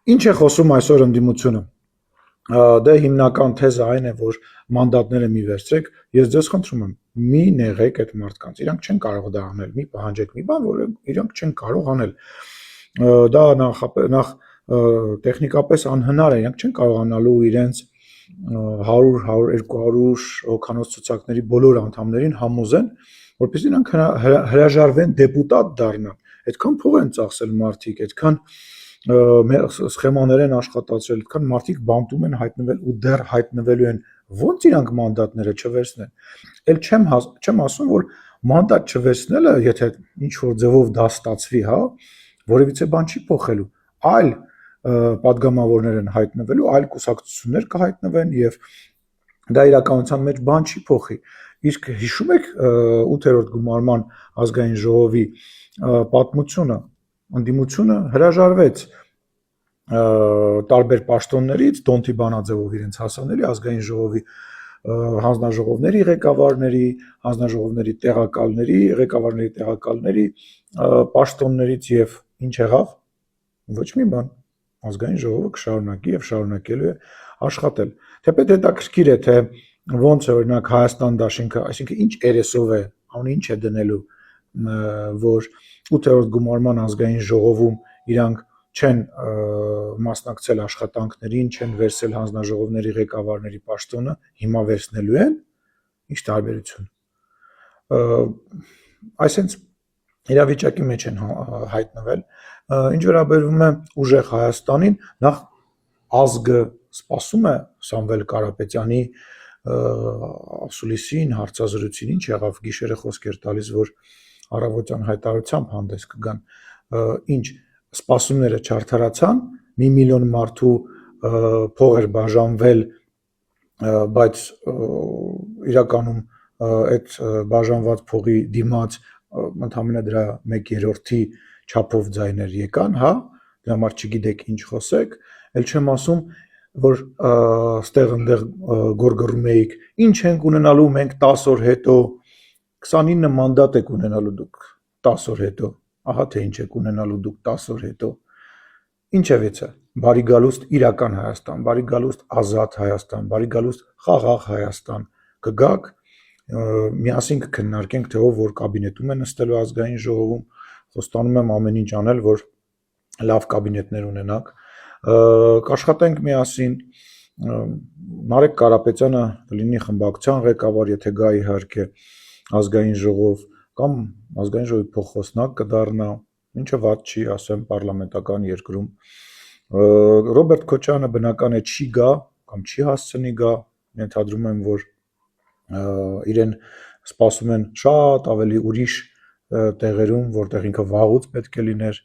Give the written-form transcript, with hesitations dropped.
Ինչ է խոսում այսօր ընդդիմությունը։ Դե հիմնական թեզը այն է, որ մանդատները մի վերցրեք, ես ձեզ խնդրում եմ, մի նեղեք այդ մարդկանց, իրանք չեն կարող դա անել, մի պահանջեք մի բան, որ իրանք չեն կարող անել։ Դա նախ տեխնիկապես անհնար է, իրանք չեն կարողանալու իրենց 100-200 հոգանոց ցուցակների բոլոր անդամներին համոզեն, որպեսզի նրանք հրաժարվեն դեպուտատ դառնան։ Այդքան փող են ծախսել մարդիկ, այդքան սխեմաներ են աշխատացրել, այդքան մարդիկ բանտում են հայտնվել ու դեռ հայտնվելու են, ոնց իրանք մանդատները չվերցնեն։ Էլ չեմ ասում, որ մանդատ չվերցնելը, եթե ինչ որ ձևով դա ստացվի, հա, որևիցե բան չի փոխելու, այլ падգամավորներ են հայտնվելու, այլ կուսակցություններ կհայտնվեն եւ դա իրականության մեջ բան չի փոխի։ Իսկ հիշում եք 8-րդ գումարման ազգային ժողովի պատմությունը, ընդդիմությունը հրաժարվեց տարբեր պաշտոններից, Դոնթի Բանաձևով իրենց հասանելի ազգային ժողովի հանձնաժողովների ղեկավարների, հանձնաժողովների տեղակալների, ղեկավարների տեղակալների պաշտոններից եւ ինչ եղավ, ոչ մի բան, ազգային ժողովը կշարունակի եւ շարունակելու է աշխատել։ Թեպետ հետաքրքիր է, թե ոնց է օրինակ Հայաստան դաշինքը, այսինքն ինչ երեսով է, ան ինչ է դնելու, որ 8-րդ գումարման ազգային ժողովում իրանք չեն մասնակցել աշխատանքներին, չեն վերցել հանձնաժողովների ղեկավարների պաշտոնը, հիմա վերցնելու են, ինչ տարբերություն։ Այսինքն իրավիճակի մեջ են հայտնվել, ինչ վերաբերում է ուժեղ Հայաստանին, նախ ազգը սպասում է Սամվել Կարապետյանի ասուլիսին, հարցազրույցին, ինչ եղավ, գիշերը խոսքեր տալիս, որ առավոտյան հայտարարությամբ հանդես կգան, ինչ սպասումները չարդարացան, 1 միլիոն մարդու փող էր բաժանվել, բայց իրականում այդ բաժանված փողի դիմաց ընդամենը դրա 1/3-ի չափով ձայներ եկան, հա, դրա համար չգիտեք ինչ խոսեք, ել չեմ ասում, որ ստեղ ընդեղ գորգռում էիք, ինչ ենք ունենալու մենք 10 օր հետո, 29 մանդատ եք ունենալու դուք 10 օր հետո, ահա թե ինչ եք ունենալու դուք 10 օր հետո, ինչ է վեցը, բարի գալուստ իրական Հայաստան, բարի գալուստ ազատ Հայաստան, բարի գալուստ խաղաղ Հայաստան, կգաք, միասին կքննարկենք, թե ով որ կաբինետում է նստելու ազգային ժողովում, խոստանում եմ ամեն ինչ անել, որ լավ կաբինետներ ունենաք, կաշխատենք միասին, Նարեկ Կարապետյանը կլինի խմբակցության ղեկավար, եթե գա իհարկե ազգային ժողով, կամ ազգային ժողովի փոխխոսնակ կդառնա, ինչը վատ չի, ասեմ, պարլամենտական երկրում, Ռոբերտ Քոչյանը բնական է չի գա, կամ չի հասցնի գա, ենթադրում եմ, որ իրեն սպասում են շատ ավելի ուրիշ տեղերում, որտեղ ինքը վաղուց պետք է լիներ